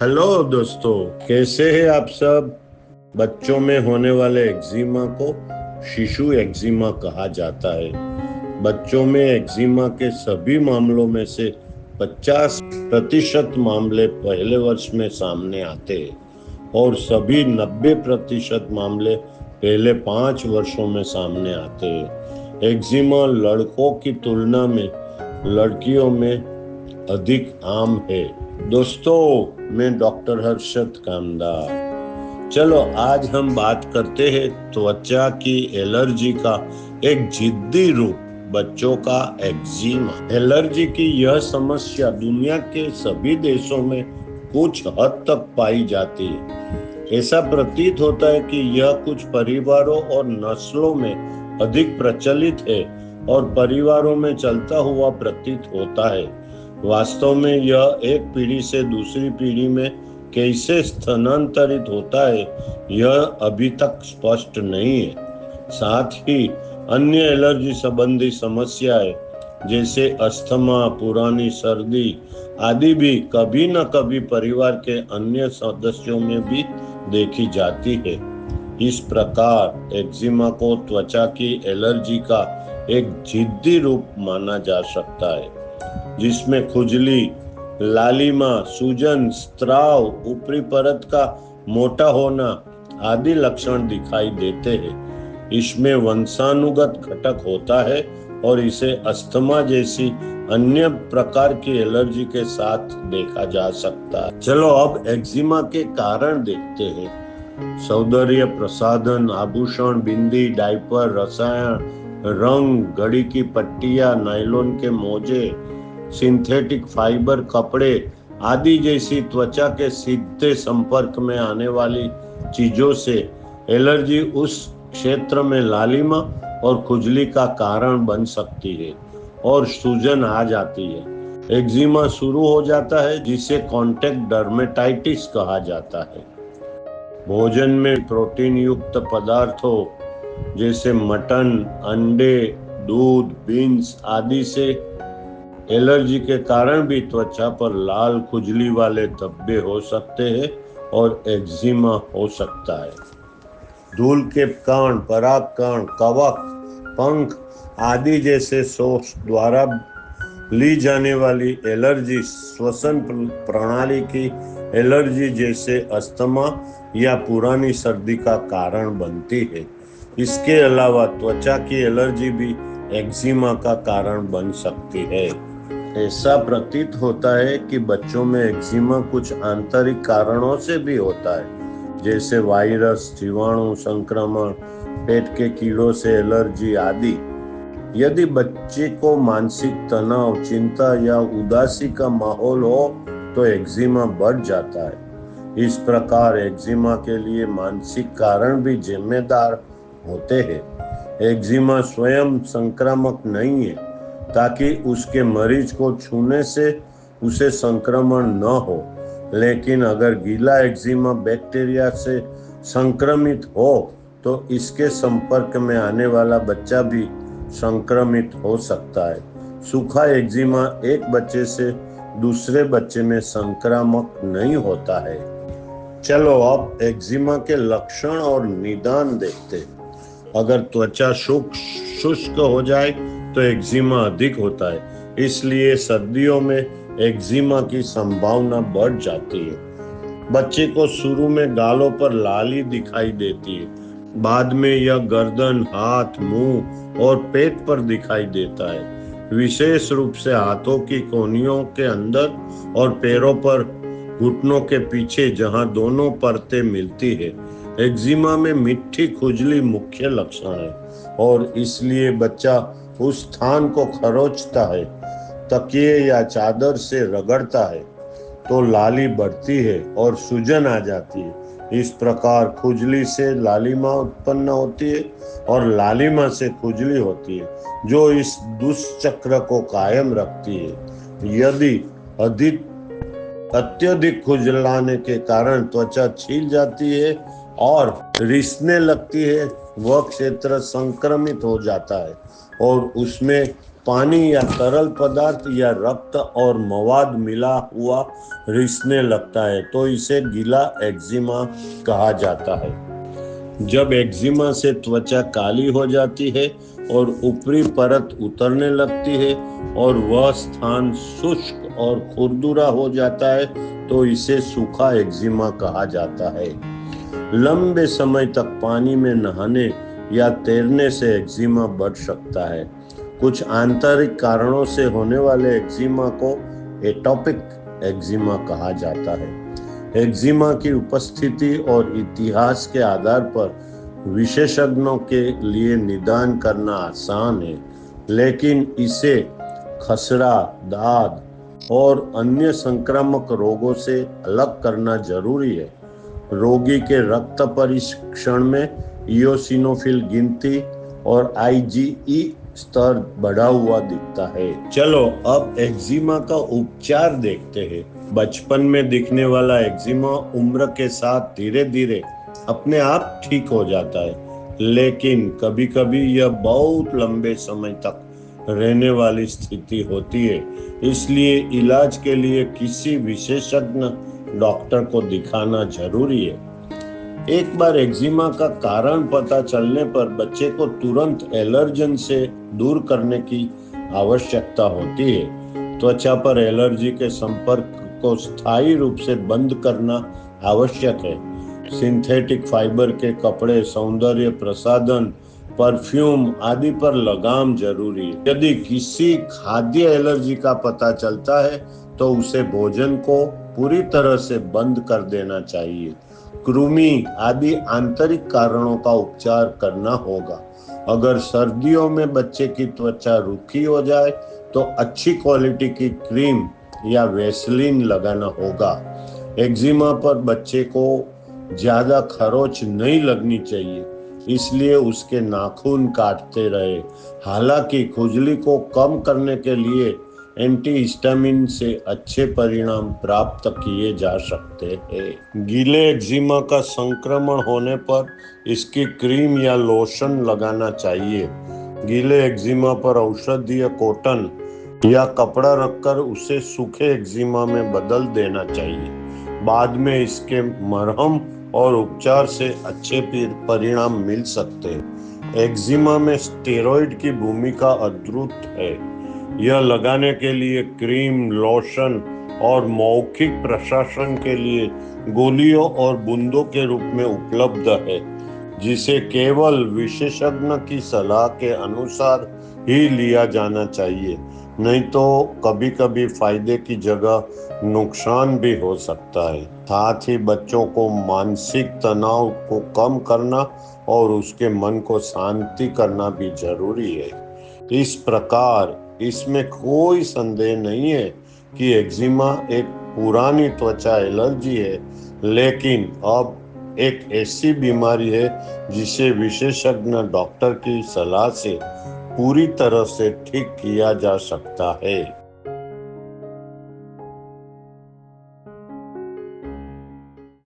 Hello दोस्तों, कैसे हैं आप सब। बच्चों में होने वाले एक्जिमा को शिशु एक्जिमा कहा जाता है। बच्चों में एक्जिमा के सभी मामलों में से 50% मामले पहले वर्ष में सामने आते हैं और सभी 90% मामले पहले 5 वर्षों में सामने आते हैं। एक्जिमा लड़कों की तुलना में लड़कियों में अधिक आम है। दोस्तों, मैं डॉक्टर हर्षद कामदार। चलो आज हम बात करते हैं त्वचा की एलर्जी का एक जिद्दी रूप, बच्चों का एक्जिमा। एलर्जी की यह समस्या दुनिया के सभी देशों में कुछ हद तक पाई जाती है। ऐसा प्रतीत होता है कि यह कुछ परिवारों और नस्लों में अधिक प्रचलित है और परिवारों में चलता हुआ प्रतीत होता है। वास्तव में यह एक पीढ़ी से दूसरी पीढ़ी में कैसे स्थानांतरित होता है, यह अभी तक स्पष्ट नहीं है। साथ ही अन्य एलर्जी संबंधी समस्याएं जैसे अस्थमा, पुरानी सर्दी आदि भी कभी न कभी परिवार के अन्य सदस्यों में भी देखी जाती है। इस प्रकार एक्जिमा को त्वचा की एलर्जी का एक जिद्दी रूप माना जा सकता है, जिसमें खुजली, लालिमा, सूजन, स्त्राव, ऊपरी परत का मोटा होना आदि लक्षण दिखाई देते हैं। इसमें वंशानुगत घटक होता है और इसे अस्थमा जैसी अन्य प्रकार की एलर्जी के साथ देखा जा सकता है। चलो अब एक्जिमा के कारण देखते हैं। सौंदर्य प्रसाधन, आभूषण, बिंदी, डायपर, रसायन, रंग, घड़ी की पट्टियां, नायलॉन के मोजे, सिंथेटिक फाइबर कपड़े आदि जैसी त्वचा के सीधे संपर्क में आने वाली चीजों से एलर्जी उस क्षेत्र में लालिमा और खुजली का कारण बन सकती है और सूजन आ जाती है। एक्जिमा शुरू हो जाता है, जिसे कॉन्टैक्ट डर्मेटाइटिस कहा जाता है। भोजन में प्रोटीन युक्त पदार्थों जैसे मटन, अंडे, दूध, बीन्स आदि से एलर्जी के कारण भी त्वचा पर लाल खुजली वाले धब्बे हो सकते हैं और एक्जिमा हो सकता है। धूल के कण, परागकण, कवक, पंख आदि जैसे सोर्स द्वारा ली जाने वाली एलर्जी श्वसन प्रणाली की एलर्जी जैसे अस्थमा या पुरानी सर्दी का कारण बनती है। इसके अलावा त्वचा की एलर्जी भी एक्जिमा का कारण बन सकती है। ऐसा प्रतीत होता है कि बच्चों में एक्जिमा कुछ आंतरिक कारणों से भी होता है, जैसे वायरस, जीवाणु संक्रमण, पेट के कीड़ों से एलर्जी आदि। यदि बच्चे को मानसिक तनाव, चिंता या उदासी का माहौल हो तो एक्जिमा बढ़ जाता है। इस प्रकार एक्जिमा के लिए मानसिक कारण भी जिम्मेदार होते हैं। एक्जिमा स्वयं संक्रामक नहीं है, ताकि उसके मरीज को छूने से उसे संक्रमण न हो। लेकिन अगर गीला एक्जिमा बैक्टीरिया से संक्रमित हो तो इसके संपर्क में आने वाला बच्चा भी संक्रमित हो सकता है। सूखा एक्जिमा एक बच्चे से दूसरे बच्चे में संक्रामक नहीं होता है। चलो अब एक्जिमा के लक्षण और निदान देखते हैं। अगर त्वचा शुष्क हो जाए तो एक्जिमा अधिक होता है, इसलिए सर्दियों में एक्जिमा की संभावना बढ़ जाती है। बच्चे को शुरू में गालों पर लाली दिखाई देती है, बाद में यह गर्दन, हाथ, मुंह और पेट पर दिखाई देता है। विशेष रूप से हाथों की कोहनियों के अंदर और पैरों पर, घुटनों के पीछे जहां दोनों परतें मिलती है। एक्जिमा में मिट्टी खुजली मुख्य लक्षण है और इसलिए बच्चा उस स्थान को खरोंचता है, तकिए या चादर से रगड़ता है तो लाली बढ़ती है और सूजन आ जाती है। इस प्रकार खुजली से लालिमा उत्पन्न होती है और लालिमा से खुजली होती है, जो इस दुष्चक्र को कायम रखती है। यदि अत्यधिक खुजलाने के कारण त्वचा छील जाती है और रिसने लगती है, वह क्षेत्र संक्रमित हो जाता है और उसमें पानी या तरल पदार्थ या रक्त और मवाद मिला हुआ रिसने लगता है तो इसे गीला एक्जिमा कहा जाता है। जब एक्जिमा से त्वचा काली हो जाती है और ऊपरी परत उतरने लगती है और वह स्थान शुष्क और खुरदुरा हो जाता है तो इसे सूखा एक्जिमा कहा जाता है। लंबे समय तक पानी में नहाने या तैरने से एक्जिमा बढ़ सकता है। कुछ आंतरिक कारणों से होने वाले एक्जिमा को एटोपिक एक्जिमा कहा जाता है। एक्जिमा की उपस्थिति और इतिहास के आधार पर विशेषज्ञों के लिए निदान करना आसान है, लेकिन इसे खसरा, दाद और अन्य संक्रामक रोगों से अलग करना जरूरी है। रोगी के रक्त परीक्षण में इयोसिनोफिल गिनती और IgE स्तर बढ़ा हुआ दिखता है। चलो अब एक्जिमा का उपचार देखते हैं। बचपन में दिखने वाला एक्जिमा उम्र के साथ धीरे धीरे अपने आप ठीक हो जाता है, लेकिन कभी कभी यह बहुत लंबे समय तक रहने वाली स्थिति होती है। इसलिए इलाज के लिए किसी विशेषज्ञ डॉक्टर को दिखाना जरूरी है। एक बार एक्जिमा का कारण पता चलने पर बच्चे को तुरंत एलर्जन से दूर करने की आवश्यकता होती है। त्वचा पर एलर्जी के संपर्क को स्थायी रूप से बंद करना आवश्यक है। सिंथेटिक फाइबर के कपड़े, सौंदर्य प्रसाधन, परफ्यूम आदि पर लगाम जरूरी है। यदि किसी खाद्य एलर्जी का पता चलता है तो उसे भोजन को पूरी तरह से बंद कर देना चाहिए। कृमि आदि आंतरिक कारणों का उपचार करना होगा। अगर सर्दियों में बच्चे की त्वचा रूखी हो जाए तो अच्छी क्वालिटी की क्रीम या वैसलीन लगाना होगा। एक्जिमा पर बच्चे को ज्यादा खरोच नहीं लगनी चाहिए, इसलिए उसके नाखून काटते रहे। हालांकि खुजली को कम करने के लिए एंटीहिस्टामिन से अच्छे परिणाम प्राप्त किए जा सकते हैं। गीले एक्जिमा का संक्रमण होने पर इसकी क्रीम या लोशन लगाना चाहिए। गीले एक्जिमा पर औषधीय कॉटन या कपड़ा रखकर उसे सूखे एक्जिमा में बदल देना चाहिए। बाद में इसके मरहम और उपचार से अच्छे परिणाम मिल सकते हैं। एक्जिमा में स्टेरॉइड की भूमिका अद्भुत है। यह लगाने के लिए क्रीम, लोशन और मौखिक प्रशासन के लिए गोलियों और बूंदों के रूप में उपलब्ध है, जिसे केवल विशेषज्ञ की सलाह के अनुसार ही लिया जाना चाहिए, नहीं तो कभी कभी फायदे की जगह नुकसान भी हो सकता है। साथ ही बच्चों को मानसिक तनाव को कम करना और उसके मन को शांति करना भी जरूरी है। इस प्रकार इसमें कोई संदेह नहीं है कि एक्जिमा एक पुरानी त्वचा एलर्जी है, लेकिन अब एक ऐसी बीमारी है जिसे विशेषज्ञ डॉक्टर की सलाह से पूरी तरह से ठीक किया जा सकता है।